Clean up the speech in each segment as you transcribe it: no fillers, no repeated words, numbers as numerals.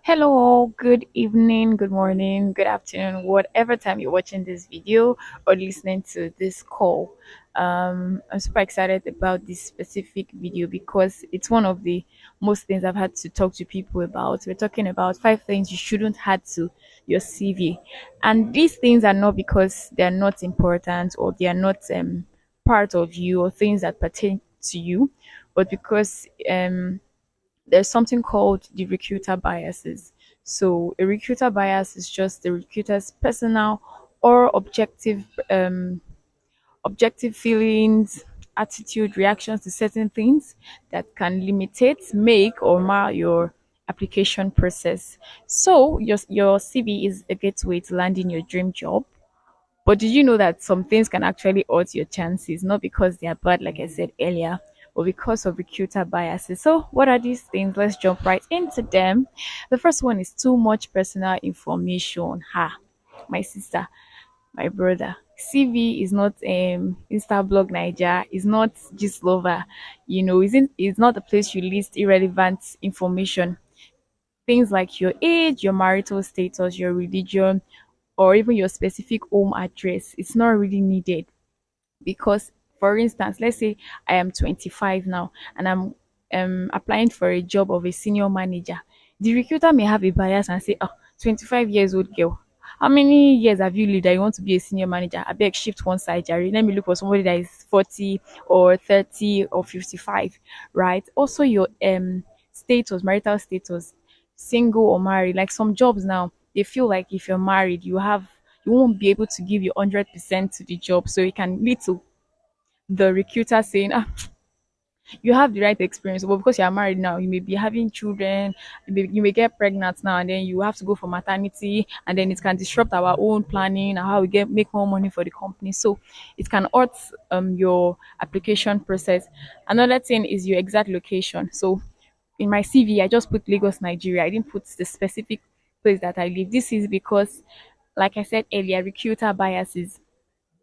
Hello, good evening, good morning, good afternoon, whatever time you're watching this video or listening to this call. I'm super excited about this specific video because it's one of the most things I've had to talk to people about. We're talking about 5 things you shouldn't add to your CV. And these things are not because they're not important or they are not part of you or things that pertain to you, but because there's something called the recruiter biases. So a recruiter bias is just the recruiter's personal or objective feelings, attitude, reactions to certain things that can limitate, make, or mar your application process. So your CV is a gateway to landing your dream job. But did you know that some things can actually hurt your chances, not because they are bad, like I said earlier, but because of recruiter biases? So, what are these things? Let's jump right into them. The first one is too much personal information. Ha, my sister, my brother. CV is not Instablog Niger, is not just lover, it's not the place you list irrelevant information. Things like your age, your marital status, your religion, or even your specific home address. It's not really needed because, for instance, let's say I am 25 now and I'm applying for a job of a senior manager. The recruiter may have a bias and say, oh, 25 years old girl. How many years have you lived that you want to be a senior manager? I beg shift one side, Jerry. Let me look for somebody that is 40 or 30 or 55, right? Also your status, marital status, single or married. Like some jobs now, they feel like if you're married, you won't be able to give your 100% to the job. So it can lead to the recruiter saying, you have the right experience, but because you are married now, you may be having children, you may get pregnant now, and then you have to go for maternity, and then it can disrupt our own planning and how we get make more money for the company. So it can hurt your application process. Another thing is your exact location. So in my CV, I just put Lagos, Nigeria. I didn't put the specific place that I live. This is because, like I said earlier, recruiter biases.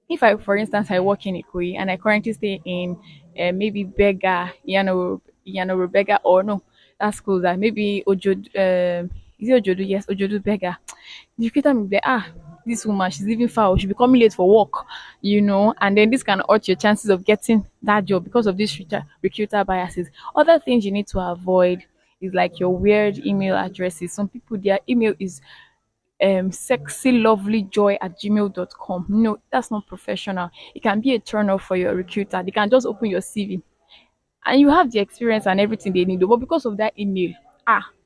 If I, for instance, I work in Ikoyi and I currently stay in maybe Bega, Bega, or no, that's closer. Maybe is it Ojodu? Yes, Ojodu Bega. The recruiter will be like, this woman, she's leaving far, she'll be coming late for work, and then this can hurt your chances of getting that job because of these recruiter biases. Other things you need to avoid is like your weird email addresses. Some people, their email is sexylovelyjoy@gmail.com. No, that's not professional. It can be a turn off for your recruiter. They can just open your CV and you have the experience and everything they need, but because of that email,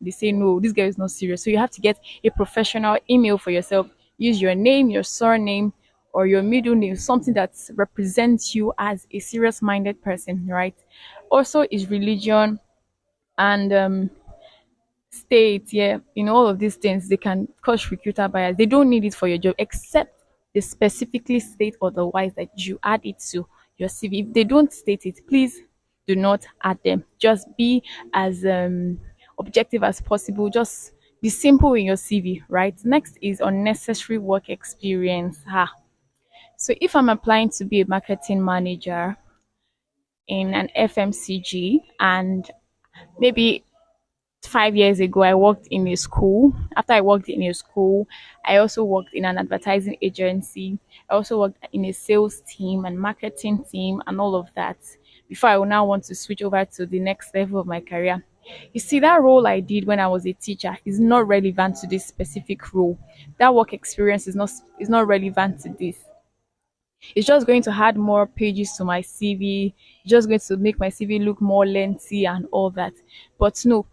they say no, this girl is not serious. So you have to get a professional email for yourself. Use your name, your surname, or your middle name, something that represents you as a serious minded person, right? Also is religion and state, yeah, all of these things, they can cause recruiter bias. They don't need it for your job, except they specifically state otherwise that you add it to your CV. If they don't state it, please do not add them. Just be as objective as possible. Just be simple in your CV, right? Next is unnecessary work experience. So if I'm applying to be a marketing manager in an FMCG and maybe 5 years ago, I worked in a school. After I worked in a school, I also worked in an advertising agency. I also worked in a sales team and marketing team and all of that before I will now want to switch over to the next level of my career. You see, that role I did when I was a teacher is not relevant to this specific role. That work experience is not relevant to this. It's just going to add more pages to my CV, just going to make my CV look more lengthy and all that. But no,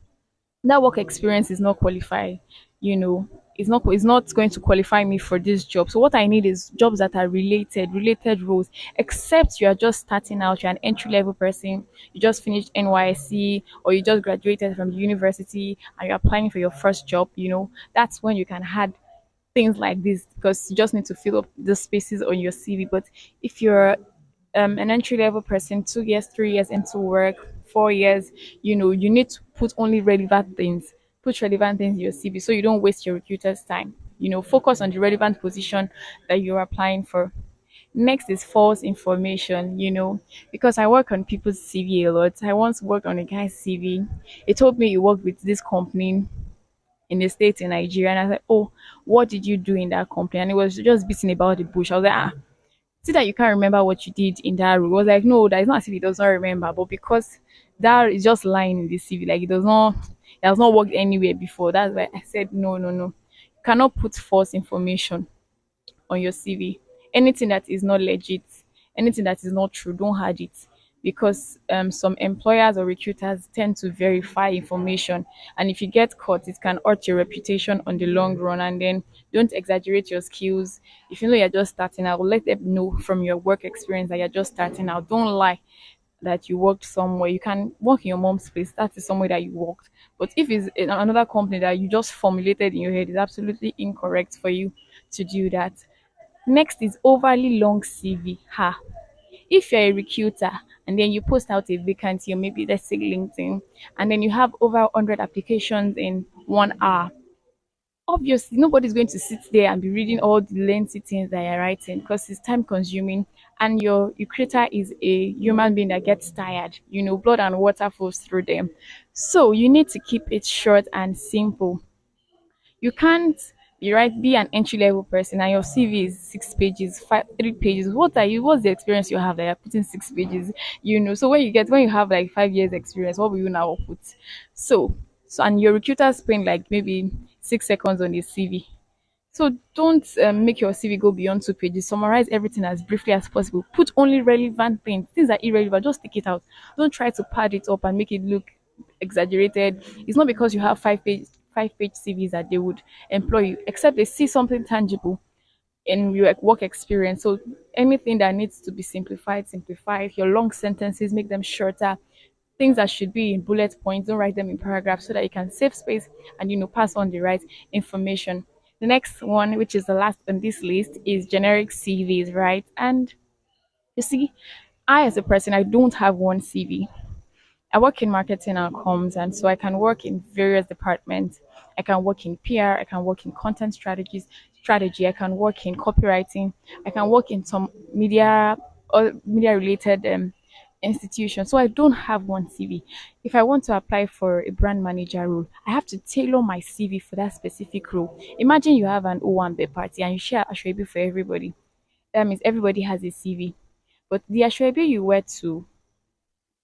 that work experience is not qualified, you know it's not going to qualify me for this job. So what I need is jobs that are related roles, except you are just starting out, you're an entry level person, you just finished NYC or you just graduated from the university and you're applying for your first job. That's when you can add things like this, because you just need to fill up the spaces on your CV. But if you're an entry level person, 2 years, 3 years into work, 4 years, you need to put only relevant things. Put relevant things in your CV so you don't waste your recruiter's time. Focus on the relevant position that you're applying for. Next is false information, because I work on people's CV a lot. I once worked on a guy's CV. He told me he worked with this company in the States in Nigeria. And I was like, oh, what did you do in that company? And it was just beating about the bush. I was like, see that you can't remember what you did in that role. It was like, no, that is not as if he does not remember, but because that is just lying in the CV, like it has not worked anywhere before. That's why I said, no, no, no. You cannot put false information on your CV. Anything that is not legit, anything that is not true, don't add it. Because some employers or recruiters tend to verify information, and if you get caught, it can hurt your reputation on the long run. And then don't exaggerate your skills. If you know you're just starting out, let them know from your work experience that you're just starting out. Don't lie that you worked somewhere. You can work in your mom's place. That is somewhere that you worked. But if it's in another company that you just formulated in your head, it's absolutely incorrect for you to do that. Next is overly long CV. Ha. If you're a recruiter and then you post out a vacancy, or maybe let's say LinkedIn, and then you have over 100 applications in 1 hour, obviously nobody's going to sit there and be reading all the lengthy things that you're writing because it's time consuming, and your recruiter is a human being that gets tired. Blood and water flows through them. So you need to keep it short and simple. You can't be an entry level person and your CV is 6 pages, 3 pages. What's the experience you have that you're putting 6 pages? So when you have like 5 years experience, what will you now put? So and your recruiter spend like maybe 6 seconds on the CV. So don't make your CV go beyond 2 pages. Summarize everything as briefly as possible. Put only relevant things. Things that are irrelevant, just take it out. Don't try to pad it up and make it look exaggerated. It's not because you have 5-page CVs that they would employ you, except they see something tangible in your work experience. So anything that needs to be simplified, simplify. Your long sentences, make them shorter. Things that should be in bullet points, don't write them in paragraphs so that you can save space and pass on the right information. The next one, which is the last on this list, is generic CVs, right? And you see, I as a person, I don't have one CV. I work in marketing and comms, and so I can work in various departments. I can work in PR, I can work in content strategy, I can work in copywriting, I can work in some media or media related institutions. So I don't have one CV. If I want to apply for a brand manager role, I have to tailor my CV for that specific role. Imagine you have an O1B party and you share Ashwebi for everybody. That means everybody has a CV. But the Ashwebi you wear to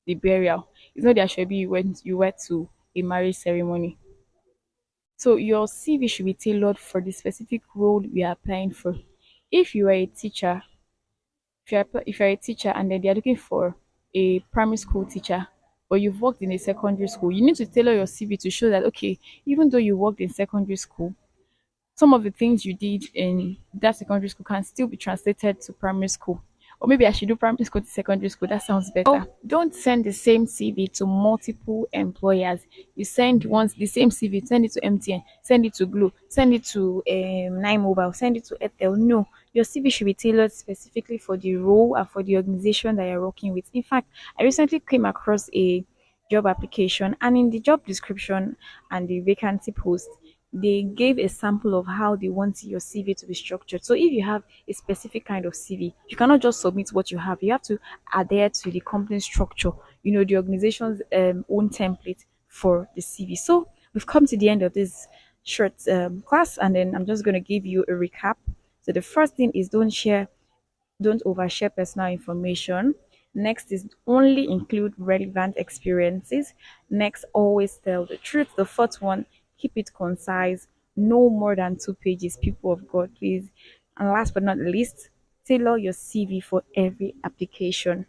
the burial. It's not the Ashwebi you went to a marriage ceremony. So your CV should be tailored for the specific role you are applying for. If you are a teacher, if you're a teacher and then they are looking for a primary school teacher, but you've worked in a secondary school, you need to tailor your CV to show that okay, even though you worked in secondary school, some of the things you did in that secondary school can still be translated to primary school. Or maybe I should do primary school to secondary school. That sounds better. Don't send the same CV to multiple employers. You send once the same CV, send it to MTN, send it to Glue, send it to Nine Mobile, send it to Ethel. No, your CV should be tailored specifically for the role and for the organization that you're working with. In fact, I recently came across a job application, and in the job description and the vacancy post, they gave a sample of how they want your CV to be structured. So if you have a specific kind of CV, you cannot just submit what you have. You have to adhere to the company structure, the organization's own template for the CV. So we've come to the end of this short class, and then I'm just going to give you a recap. So the first thing is don't overshare personal information. Next is only include relevant experiences. Next, always tell the truth. The fourth one, keep it concise. No more than 2 pages, people of God, please. And last but not least, tailor your CV for every application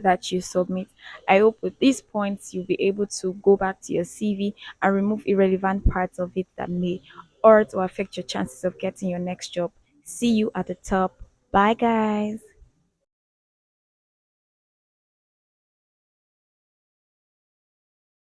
that you submit. I hope with these points you'll be able to go back to your CV and remove irrelevant parts of it that may hurt or affect your chances of getting your next job. See you at the top. Bye, guys.